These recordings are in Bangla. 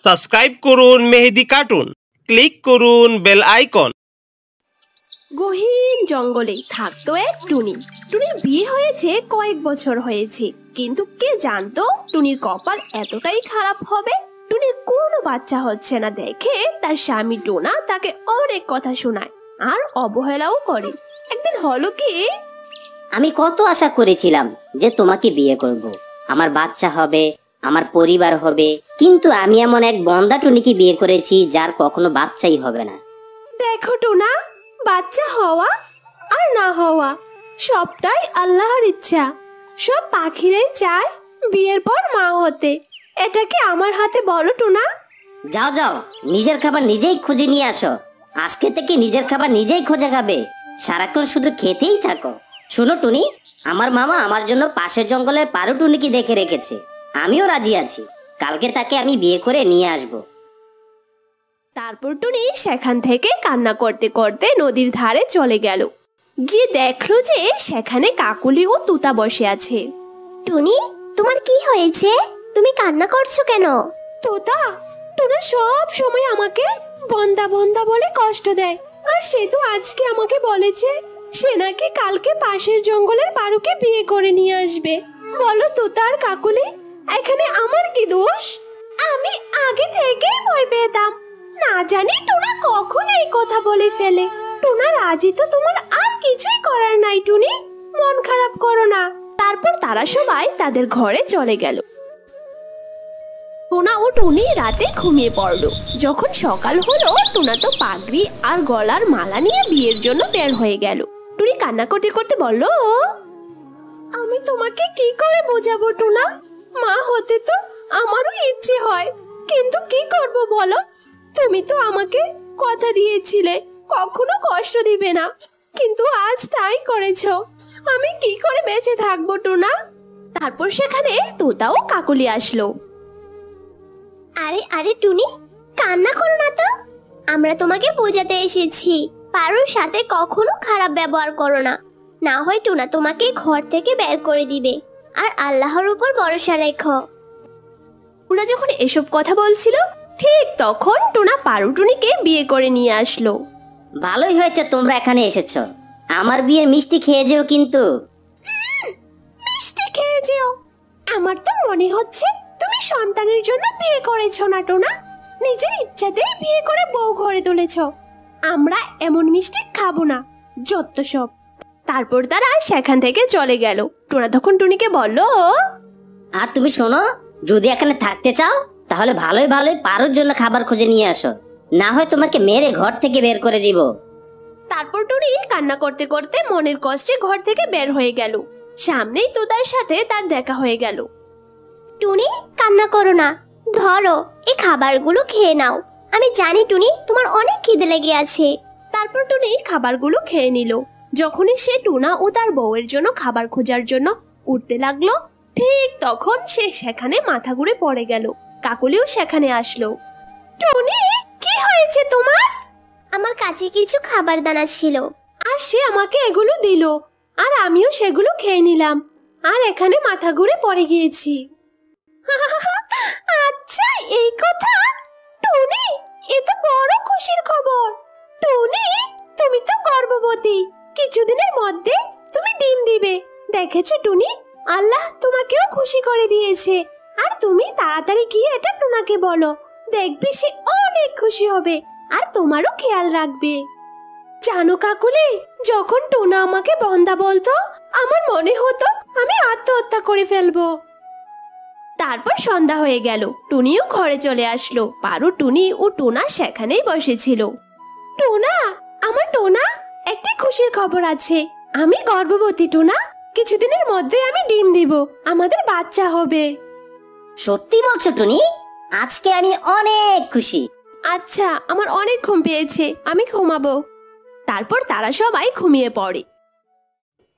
সাবস্ক্রাইব করুন মেহেদি কার্টুন, ক্লিক করুন বেল আইকন। গহীন জঙ্গলে থাকতো এক টুনি। টুনির বিয়ে হয়েছে কয়েক বছর হয়েছে, কিন্তু কে জানতো টুনির কপাল এতটাই খারাপ হবে। টুনির কোনো বাচ্চা হচ্ছে না দেখে তার স্বামী টোনা তাকে অনেক কথা শোনায় আর অবহেলাও করে। একদিন হলো কি, আমি কত আশা করেছিলাম যে তোমাকে বিয়ে করব, আমার বাচ্চা হবে, আমার পরিবার হবে, কিন্তু আমি এমন এক বন্দা টুনিকে বিয়ে করেছি যার কখনো বাচ্চাই হবে না। দেখো টোনা, বাচ্চা হওয়া আর না হওয়া সবটাই আল্লাহর ইচ্ছা। সব পাখিরাই চায় বিয়ের পর মা হতে। এটা কি আমার হাতে বলো টোনা? যাও যাও, নিজের খাবার নিজেই খুঁজে নিয়ে আসো। আজকে থেকে নিজের খাবার নিজেই খোঁজে খাবে, সারাক্ষণ শুধু খেতেই থাকো। শোনো টুনি, আমার মামা আমার জন্য পাশের জঙ্গলের পারু টুনিকে দেখে রেখেছে, আমিও রাজি আছি। কালকে তাকে আমি বিয়ে করে নিয়ে আসব। তারপর টুনি সেখান থেকে কান্না করতে করতে নদীর ধারে চলে গেল। গিয়ে দেখলো যে সেখানে কাকুলি ও তুতা বসে আছে। টুনি, তোমার কি হয়েছে? তুমি কান্না করছো কেন? তোতা, টোনা সব সময় আমাকে বন্দা বন্দা বলে কষ্ট দেয়, আর সে তো আজকে আমাকে বলেছে সে নাকি কালকে পাশের জঙ্গলের পারুকে বিয়ে করে নিয়ে আসবে। বলো তোতা আর কাকুলি, এখানে আমার কি দোষ? আমি আগে থেকেই ভয় পেতাম, না জানি টোনা কখন এই কথা বলে ফেলে। টোনা রাজি তো তোমার আর কিছুই করার নাই টুনি, মন খারাপ করো না। তারপর তারা সবাই তাদের ঘরে চলে গেল। টোনা ও টুনি রাতে ঘুমিয়ে পড়লো। যখন সকাল হলো, টোনা তো পাগড়ি আর গলার মালা নিয়ে বিয়ের জন্য বের হয়ে গেল। টুনি কান্না করতে করতে বলল, আমি তোমাকে কি করে বোঝাবো টোনা? মা হতে তো আমারও ইচ্ছে হয়, কিন্তু কি করব বলো? তুমি তো আমাকে কথা দিয়েছিলে কখনো কষ্ট দিবে না, কিন্তু আজ তাই করেছো। আমি কি করে বেঁচে থাকবো টোনা? তারপর সেখানে তোতা ও কাকলি আসলো। আরে আরে টুনি, কান্না করো না তো, আমরা তোমাকে বোঝাতে এসেছি। পারুর সাথে কখনো খারাপ ব্যবহার করো না, না হয় টোনা তোমাকে ঘর থেকে বের করে দিবে। আর আল্লাহর উপর ভরসা রেখো। ওরা যখন এসব কথা বলছিল, ঠিক তখন টোনা পারু টুনিকে বিয়ে করে নিয়ে আসলো। ভালোই হয়েছে তোমরা এখানে এসেছো, আমার বিয়ের মিষ্টি খেয়ে যেও কিন্তু। মিষ্টি খেয়ে যেও? আমার তো মনে হচ্ছে তুমি সন্তানের জন্য বিয়ে করেছো না টোনা, নিজের ইচ্ছাতেই বিয়ে করে বউ ঘরে তুলেছো। আমরা এমন মিষ্টি খাবো না, যত সব। তারপর তারা সেখান থেকে চলে গেল। টোনা তখন টুনিকে বলল, আর তুমি শোনো, যদি এখানে থাকতে চাও তাহলে ভালোই ভালোই পারুর জন্য খাবার খুঁজে নিয়ে আসো, না হয় তোমাকে মেরে ঘর থেকে বের করে দিব। তারপর টুনি কান্না করতে করতে মনের কষ্টে ঘর থেকে বের হয়ে গেল। সামনেই তোতার সাথে তার দেখা হয়ে গেল। টুনি, কান্না করো না, ধরো এই খাবারগুলো খেয়ে নাও। আমি জানি টুনি, তোমার অনেক খিদে লেগে আছে। তারপর টুনি খাবারগুলো খেয়ে নিল। যখনই সে টোনা ও তার বউয়ের জন্য খাবার খোঁজার জন্য উঠতে লাগলো, ঠিক তখন সে সেখানে মাথা ঘুরে পড়ে গেল। কাকলিও সেখানে আসলো। টুনি, কি হয়েছে তোমার? আমার কাছে কিছু খাবার দানা ছিল, আর সে আমাকে এগুলো দিল, আর আমিও সেগুলো খেয়ে নিলাম, আর এখানে মাথা ঘুরে পড়ে গিয়েছি। আচ্ছা, এই কথা। টুনি, এ তো বড় খুশির খবর। টুনি, তুমি তো গর্ভবতী, কিছুদিনের মধ্যে তুমি ডিম দিবে। দেখেছো টুনি, আল্লাহ তোমাকেও খুশি করে দিয়েছে। আর তুমি তাড়াতাড়ি গিয়ে এটা টোনাকে বলো, দেখবি সে অনেক খুশি হবে আর তোমারও খেয়াল রাখবে। জানো কাকুলি, যখন টোনা আমাকে বন্দা বলতো, আমার মনে হতো আমি আত্মহত্যা করে ফেলবো। তারপর সন্ধ্যা হয়ে গেল, টুনিও ঘরে চলে আসলো। পারু, টুনি ও টোনা সেখানেই বসেছিল। টোনা, আমার টোনা, একটি খুশির খবর আছে। আমি গর্ভবতী টোনা, কিছুদিনের মধ্যে আমি ডিম দিব, আমাদের বাচ্চা হবে। সত্যি বলছো টুনি? আজকে আমি অনেক খুশি। আচ্ছা, আমার অনেক ঘুম পেয়েছে, আমি ঘুমাবো। তারপর তারা সবাই ঘুমিয়ে পড়ে।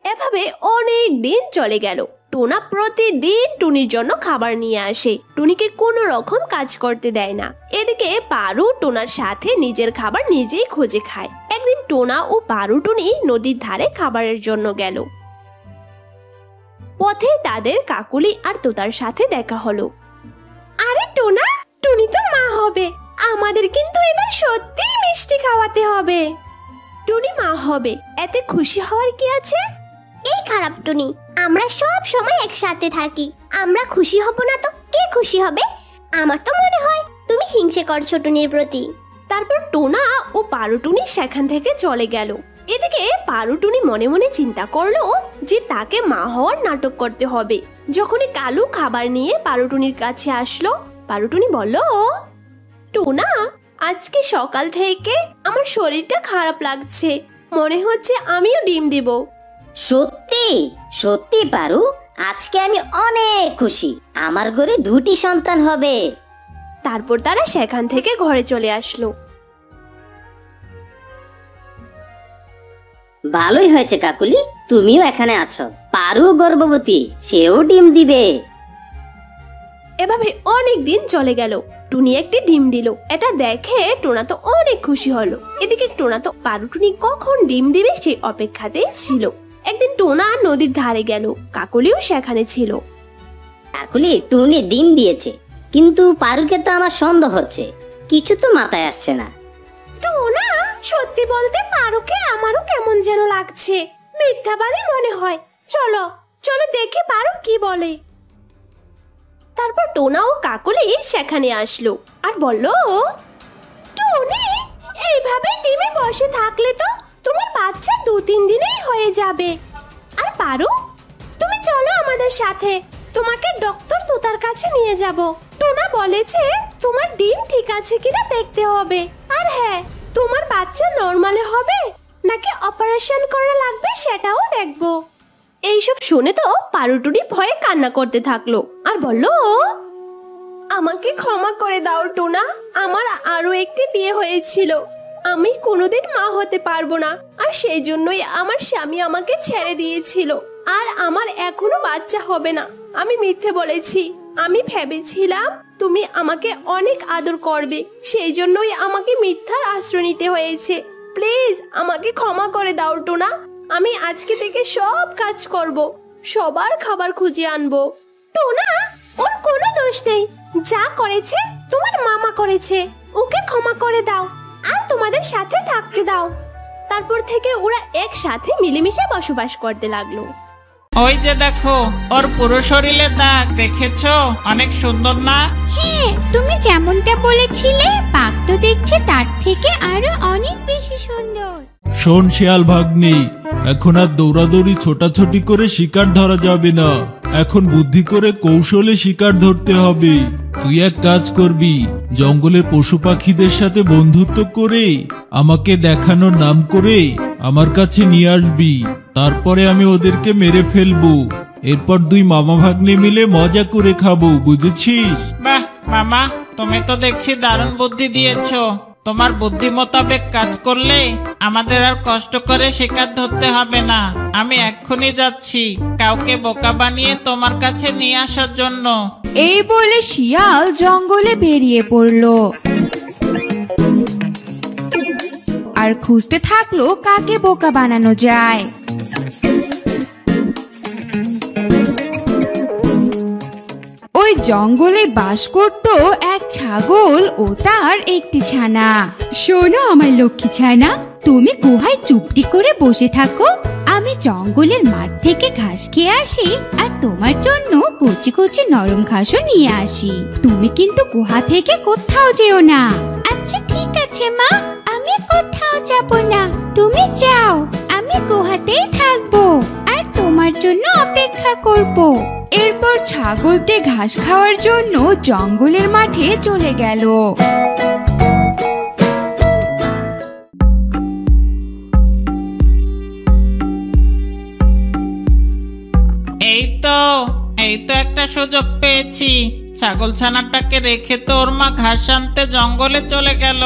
এভাবে অনেক দিন চলে গেল। টোনা প্রতিদিন টুনির জন্য খাবার নিয়ে আসে, টুনিকে কোনো রকম কাজ করতে দেয় না। এদিকে পারু টোনার সাথে নিজের খাবার নিজেই খুঁজে খায়। একদিন টোনা ও পারু টুনি নদীর ধারে খাবারের জন্য গেল। পথে তাদের কাকুলি আর তোতার সাথে দেখা হলো। আরে টোনা, টুনি তো মা হবে। হবে। আমাদের কিন্তু এবার সত্যিই মিষ্টি খাওয়াতে হবে। টুনি মা হবে, এতে খুশি হওয়ার কি আছে? এই খারাপ টুনি, আমরা সব সময় একসাথে থাকি, আমরা খুশি হব না তো কে খুশি হবে? আমার তো মনে হয় তুমি হিংসে করছো টুনির প্রতি। তারপর টোনা ও পারুটুনি সেখান থেকে চলে গেল। এদিকে পারুটুনি মনে মনে চিন্তা করলো যে তাকে মা হওয়ার নাটক করতে হবে। যখনই কালু খাবার নিয়ে পারুটুনির কাছে আসলো, পারুটুনি বলল, টোনা, আজকে সকাল থেকে আমার শরীরটা খারাপ লাগছে, মনে হচ্ছে আমিও ডিম দিব। সত্যি সত্যি পারু, আজকে আমি অনেক খুশি, আমার ঘরে 2টি সন্তান হবে। তারপর তারা সেখান থেকে ঘরে চলে আসলো। ভালোই হয়েছে কাকুলি, তুমিও এখানে আছো। পারু গর্ভবতী, সেও ডিম দিবে। এভাবে অনেক দিন চলে গেল। টুনি একটি ডিম দিল, এটা দেখে টোনা তো অনেক খুশি হলো। এদিকে টোনা তো পারুটুনি কখন ডিম দিবে সেই অপেক্ষাতেই ছিল। একদিন টোনা নদীর ধারে গেল, কাকলিও সেখানে ছিল। কাকুলি, টুনি ডিম দিয়েছে, কিন্তু পারুকে তো আমার সন্দেহ হচ্ছে, কিছু তো মাথায় আসছে না। টোনা, সত্যি বলতে পারুকে আমারও কেমন যেন লাগছে, মিথ্যাবাদী মনে হয়। চলো চলো দেখে পারু কি বলে। তারপর টোনা ও কাকলি সেখানে আসলো আর বলল, টুনি, এইভাবে ডিমে বসে থাকলে তো তোমার বাচ্চা 2-3 দিনেই হয়ে যাবে। আর পারু, তুমি চলো আমাদের সাথে, তোমাকে ডক্টর তোতার কাছে নিয়ে যাব। টোনা বলেছে তোমার ডিম ঠিক আছে কিনা দেখতে হবে, আর হ্যাঁ, তোমার বাচ্চা নরমালে হবে নাকি অপারেশন করা লাগবে সেটাও দেখবো। এইসব শুনে তো পারুটুনি ভয়ে কান্না করতে থাকলো আর বলল, আমাকে ক্ষমা করে দাও টোনা, আমার আরো একটি বিয়ে হয়েছিল, আমি কোনোদিন মা হতে পারবো না, আর সেই জন্যই আমার স্বামী আমাকে ছেড়ে দিয়েছিল, আর আমার এখনো বাচ্চা হবে না। আমি মিথ্যে বলেছি, আমি ভেবেছিলাম তুমি আমাকে অনেক আদর করবে, সেই জন্যই আমাকে মিথ্যার আশ্রয় নিতে হয়েছে। প্লিজ আমাকে ক্ষমা করে দাও টোনা, আমি আজকে থেকে সব কাজ করব, সবার খাবার খুঁজে আনবো। টোনা, ওর কোনো দোষ নেই, যা করেছে তোমার মামা করেছে, ওকে ক্ষমা করে দাও আর তোমাদের সাথে থাকতে দাও। তারপর থেকে ওরা একসাথে মিলেমিশে বসবাস করতে লাগলো। ওই যে দেখো, ওর পুরো শরীরে দাগ, দেখেছো? অনেক সুন্দর না? হ্যাঁ, তুমি যেমনটা বলেছিলে, বাঘ তো দেখছে তার থেকে আরো অনেক বেশি সুন্দর। শোন শিয়াল ভাগ্নি, এখন আর দৌড়াদৌড়ি ছোটাছুটি করে শিকার ধরা যাবে না, এখন বুদ্ধি করে কৌশলে শিকার ধরতে হবে। তুই এক কাজ করবি, জঙ্গলের পশু পাখিদের সাথে বন্ধুত্ব করে আমাকে দেখানোর নাম করে আমার কাছে নিয়ে আসবি, তারপরে আমি ওদেরকে মেরে ফেলবো, এরপর 2 মামা ভাগ্নে মিলে মজা করে খাবো, বুঝেছিস? বাহ মামা, তুমি তো দেখছি দারুণ বুদ্ধি দিয়েছো। তোমার বুদ্ধি মোতাবেক কাজ করলে আমাদের আর কষ্ট করে শিকার ধরতে হবে না। আমি এক্ষুনি যাচ্ছি কাউকে বোকা বানিয়ে তোমার কাছে নিয়ে আসার জন্য। এই বলে শিয়াল জঙ্গলে বেরিয়ে পড়লো আর খুঁজতে থাকলো কাকে বোকা বানানো যায়। ওই জঙ্গলে বাস করত এক ছাগল ও তার একটি ছানা। শোনো আমার লক্ষ্মী ছানা, তুমি গুহায় চুপটি করে বসে থাকো, আমি জঙ্গলের মাঠ থেকে ঘাস খেয়ে আসি আর তোমার জন্য কচি কচি নরম ঘাসও নিয়ে আসি। তুমি কিন্তু গুহা থেকে কোথাও যেও না। আচ্ছা ঠিক আছে মা, আমি কোথাও যাব না, তুমি যাও, আমি গুহাতেই থাকবো আর তোমার জন্য অপেক্ষা করব। এরপর ছাগলটি ঘাস খাওয়ার জন্য জঙ্গলের মাঠে চলে গেল। এই তো একটা সুযোগ পেয়েছি। ছাগল ছানাটাকে রেখে তো ওর মা ঘাস আনতে জঙ্গলে চলে গেল।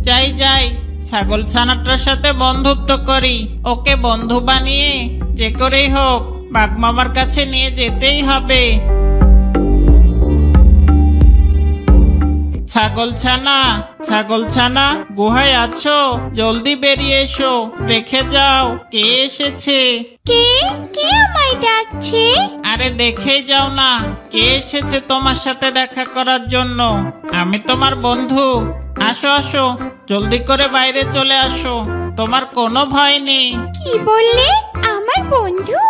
যাই ছাগল ছানাটার সাথে বন্ধুত্ব করি, ওকে বন্ধু বানিয়ে যে করেই হোক বাঘ মামার কাছে নিয়ে যেতেই হবে। ছাগলছানা গুহায় আছো? জলদি বেরিয়ে এসো, দেখে যাও কে এসেছে। কে কে আমায় ডাকছে? আরে দেখেই যাও না কে এসেছে তোমার সাথে দেখা করার জন্য। আমি তোমার বন্ধু। আসো আসো, জলদি করে বাইরে চলে আসো, তোমার কোনো ভয় নেই। কি বললে? আমার বন্ধু?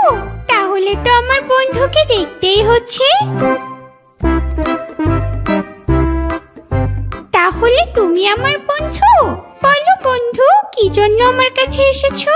তাহলে তো আমার বন্ধুকে দেখতেই হচ্ছে। তাহলে তুমি আমার বন্ধু? বলো বন্ধু, কি জন্য আমার কাছে এসেছো?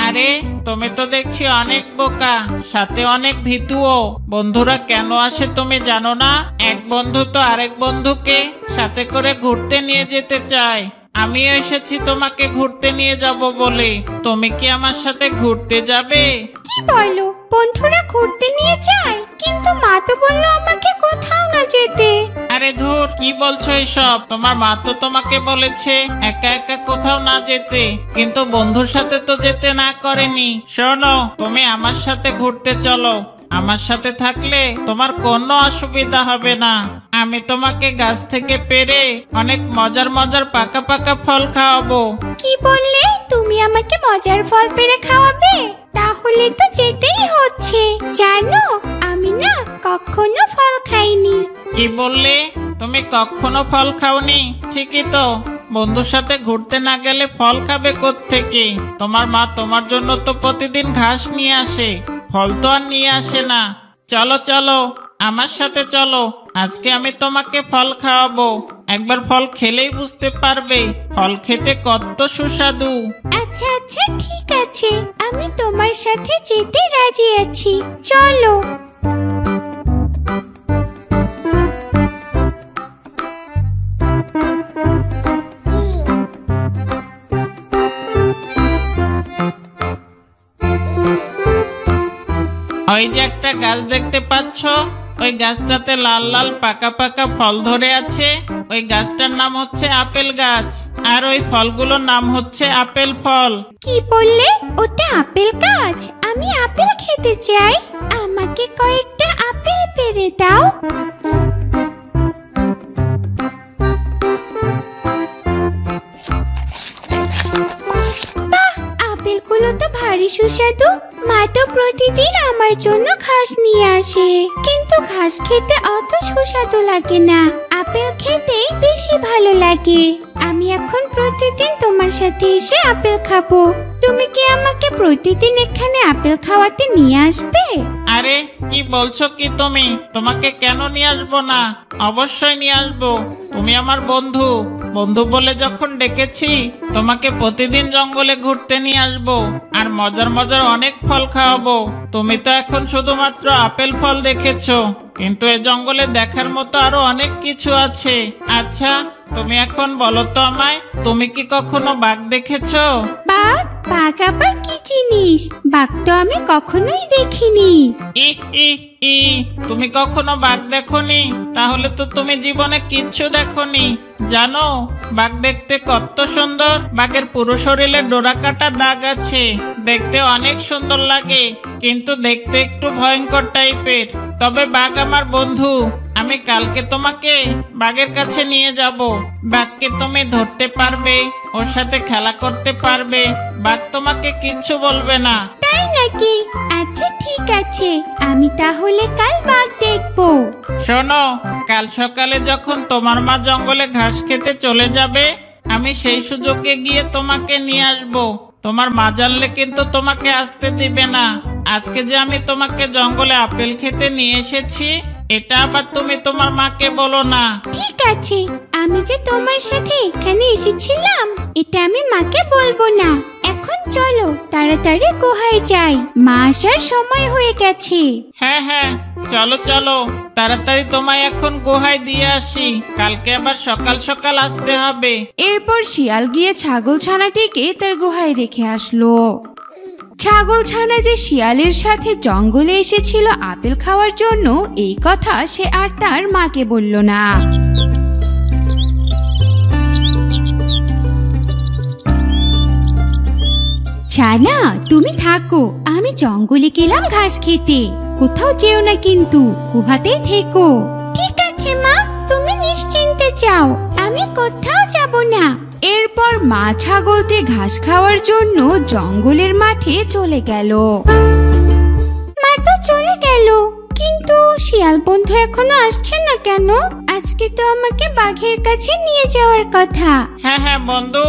আরে তুমি তো দেখছি অনেক বোকা, সাথে অনেক ভীতুও। বন্ধুরা কেন আসে তুমি জানো না? এক বন্ধু তো আরেক বন্ধুকে সাথে করে ঘুরতে নিয়ে যেতে চায়। আমিও এসেছি তোমাকে ঘুরতে নিয়ে যাব বলে। তুমি কি আমার সাথে ঘুরতে যাবে? কি বলো, বন্ধুরা ঘুরতে নিয়ে যায়? কিন্তু মা তো বললো আমাকে কোথাও না যেতে। আরে ধুর, কি বলছো এসব? তোমার মা তো তোমাকে বলেছে একা একা কোথাও না যেতে, কিন্তু বন্ধুর সাথে তো যেতে না করেনি। শোনো, তুমি আমার সাথে ঘুরতে চলো। আমার সাথে থাকলে তোমার কোনো অসুবিধা হবে না। আমি তোমাকে গাছ থেকে পেড়ে অনেক মজার মজার পাকা পাকা ফল খাওয়াবো। কি বললে? তুমি আমাকে মজার ফল পেড়ে খাওয়াবে? তাহলে তো যেতেই হচ্ছে। জানো, আমি না কখনো ফল খাইনি। কি বললে? তুমি কখনো ফল খাওনি? ঠিকই তো, বন্ধুর সাথে ঘুরতে না গেলে ফল খাবে কোত্থেকে? তোমার মা তোমার জন্য তো প্রতিদিন ঘাস নিয়ে আসে, ফল তো আর নিয়ে আসে না। চলো চলো, আমার সাথে চলো, আজকে আমি তোমাকে ফল খাওয়াবো। একবার ফল খেলেই বুঝতে পারবে ফল খেতে কত সুস্বাদু। আচ্ছা আচ্ছা, ঠিক আছে, আমি তোমার সাথে যেতে রাজি আছি। চলো। ওই যে একটা গাছ দেখতে পাচ্ছ, ওই গাছটাতে লাল লাল পাকা পাকা ফল ধরে আছে। ওই গাছটার নাম হচ্ছে আপেল গাছ, আর ওই ফলগুলোর নাম হচ্ছে আপেল ফল। কি বললে? ওটা আপেল গাছ? আমি আপেল খেতে চাই, আমাকে কয়েকটা আপেল পেড়ে দাও। বাহ, আপেলগুলো তো ভারী সুস্বাদু। মা তো প্রতিদিন আমার জন্য ঘাস নিয়ে আসে, কিন্তু ঘাস খেতে অত সুস্বাদু লাগে না, আপেল খেতে বেশি ভালো লাগে। আমি এখন প্রতিদিন তোমার সাথে এসে আপেল খাবো। তুমি কি আমাকে প্রতিদিন এখানে আপেল খাওয়াতে নিয়ে আসবে? আরে কি বলছো কি তুমি? তোমাকে কেন নিয়ে আসবো না? অবশ্যই নিয়ে আসবো। তুমি আমার বন্ধু, বন্ধু বলে যখন ডেকেছি, তোমাকে প্রতিদিন জঙ্গলে ঘুরতে নিয়ে আসবো, আর মজার মজার অনেক ফল খাওয়াবো। তুমি তো এখন শুধুমাত্র আপেল ফল দেখেছো, কিন্তু এ জঙ্গলে দেখার মতো আরো অনেক কিছু আছে। আচ্ছা, তুমি এখন বলো তো আমায়, তুমি কি কখনো বাঘ দেখেছো? বাঘ? বাঘ আবার কি জিনিস? বাঘ তো আমি কখনোই দেখিনি। তুমি কখনো বাঘ দেখোনি? তাহলে তো তুমি জীবনে কিচ্ছু দেখোনি। জানো, বাঘ দেখতে কত সুন্দর। বাঘের পুরো শরীরে ডোরা কাটা দাগ আছে, দেখতে অনেক সুন্দর লাগে, কিন্তু দেখতে একটু ভয়ঙ্কর টাইপের। তবে বাঘ আমার বন্ধু। আমি কালকে তোমাকে বাঘের কাছে নিয়ে যাব। বাঘকে তুমি ধরতে পারবে, ওর সাথে খেলা করতে পারবে, বাঘ তোমাকে কিচ্ছু বলবে না। তাই নাকি? আচ্ছা ঠিক আছে, আমি তাহলে কাল বাঘ দেখবো। শোনো, কাল সকালে যখন তোমার মা জঙ্গলে ঘাস খেতে চলে যাবে, আমি সেই সুযোগে গিয়ে তোমাকে নিয়ে আসবো। তোমার মা জানলে কিন্তু তোমাকে আসতে দিবে না। আজকে যে আমি তোমাকে জঙ্গলে আপেল খেতে নিয়ে এসেছি, এটা আবার তুমি তোমার মাকে বলো না। ঠিক আছে, আমি যে তোমার সাথে এখানে এসেছিলাম, এটা আমি মাকে বলবো না। এখন চলো তাড়াতাড়ি গুহায় যাই, মা আসার সময় হয়ে গেছে। হ্যাঁ হ্যাঁ, চলো চলো, তাড়াতাড়ি তোমায় এখন গুহায় দিয়ে আসি, কালকে আবার সকাল সকাল আসতে হবে। এরপর শিয়াল গিয়ে ছাগল ছানাটিকে তার গুহায় রেখে আসলো। ছাগল ছানা যে শিয়ালের সাথে জঙ্গলে এসেছিল আপেল খাওয়ার জন্য, এই কথা সে আর তার মাকে বলল না। ছানা, তুমি থাকো, আমি জঙ্গলে গেলাম ঘাস খেতে, কোথাও যেও না কিন্তু, গুহাতেই থেকো। ঠিক আছে মা, তুমি নিশ্চিন্ত শুনতে চাও? আমি কোথাও যাব না। এরপর মা ছাগলটি ঘাস খাওয়ার জন্য জঙ্গলের মাঠে চলে গেল। মা তো চলে গেল, কিন্তু শিয়াল বন্ধু এখনো আসছে না কেন? আজকে তো আমাকে বাঘের কাছে নিয়ে যাওয়ার কথা। হ্যাঁ হ্যাঁ বন্ধু,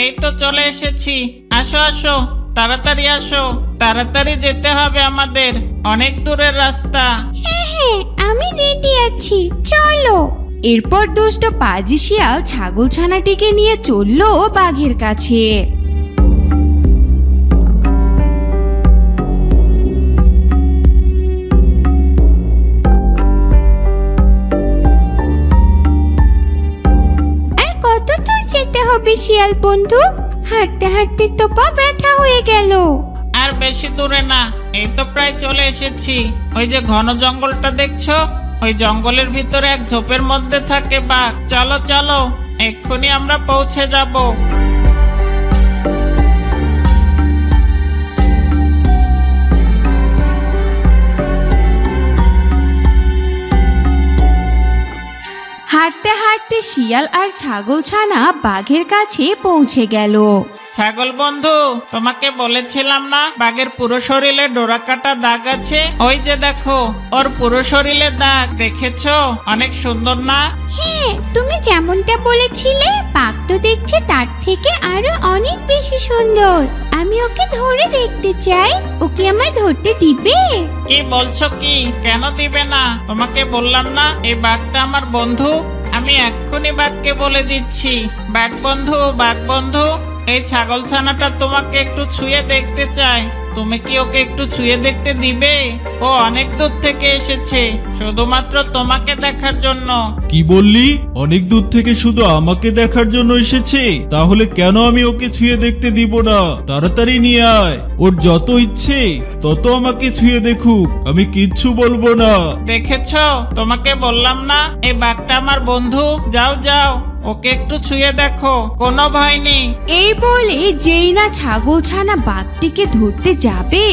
এই তো চলে এসেছি। আসো আসো, তাড়াতাড়ি আসো, তাড়াতাড়ি যেতে হবে আমাদের, অনেক দূরের রাস্তা। হ্যাঁ হ্যাঁ, আমি রেডি আছি, চলো। এরপর দুষ্ট পাজি শিয়াল ছাগল ছানাটিকে নিয়ে চলল বাঘের কাছে। আর কত দূর যেতে হবে শিয়াল বন্ধু? হাঁটতে হাঁটতে তো পা ব্যথা হয়ে গেল। আর বেশি দূরে না, এই তো প্রায় চলে এসেছি। ওই যে ঘন জঙ্গলটা দেখছো, ওই জঙ্গলের ভিতরে এক ঝোপের মধ্যে থাকে বাঘ। চলো চলো, এক্ষুনি আমরা পৌঁছে যাব। হাঁটতে হাঁটতে শিয়াল আর ছাগল ছানা বাঘের কাছে পৌঁছে গেল। ছাগল বন্ধু, তোমাকে বলেছিলাম না বাঘের পুরো শরীরে ডোরা কাটা দাগ আছে? ওই যে দেখো, ওর পুরো শরীরে দাগ, দেখেছো? অনেক সুন্দর না? হ্যাঁ, তুমি যেমনটা বলেছিলে, বাঘ তো দেখছে তার থেকে আরো অনেক বেশি সুন্দর। আমি ওকে ধরে দেখতে চাই, ওকে আমায় ধরতে দিবে? কি বলছো কি? কেন দিবে না? তোমাকে বললাম না এই বাঘটা আমার বন্ধু। আমি এক্ষুনি বাঘকে বলে দিচ্ছি, বাঘ বন্ধু, বাঘ বন্ধু, এই ছাগল ছানাটা তোমাকে একটু ছুঁয়ে দেখতে চায়। তুমি কি ওকে একটু ছুঁয়ে দেখতে দিবে? ও অনেক দূর থেকে এসেছে শুধুমাত্র তোমাকে দেখার জন্য। কি বললি? অনেক দূর থেকে শুধু আমাকে দেখার জন্য এসেছে? তাহলে কেন আমি ওকে ছুঁয়ে দেখতে দিব না? তাড়াতাড়ি নিয়ে আয়, ওর যত ইচ্ছে তত আমাকে ছুঁয়ে দেখুক, আমি কিচ্ছু বলবো না। দেখেছো, তোমাকে বললাম না এই বাঘটা আমার বন্ধু। যাও যাও, ওকে একটু ছুঁয়ে দেখো, কোনো ভয় নেই। এই বলে যেই না ছাগল ছানা বাঘটিকে ধরতে যাবে,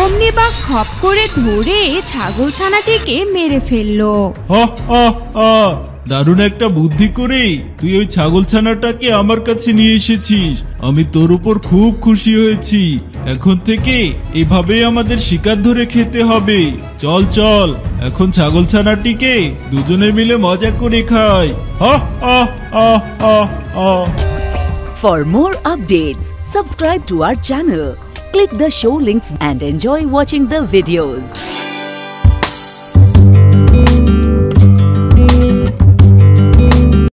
অমনি বাঘ খপ করে ধরে ছাগল ছানাটিকে মেরে ফেললো। দারুণ একটা বুদ্ধি করে তুই ওই ছাগল ছানাটাকে আমার কাছে নিয়ে এসেছিস। আমি তোর উপর খুব খুশি হয়েছি। এখন থেকে এভাবেই আমাদের শিকার ধরে খেতে হবে। চল চল, এখন ছাগল ছানাটিকে দুজনে মিলে মজা করে খাই। For more updates, subscribe to our channel, click the show links and enjoy watching the videos.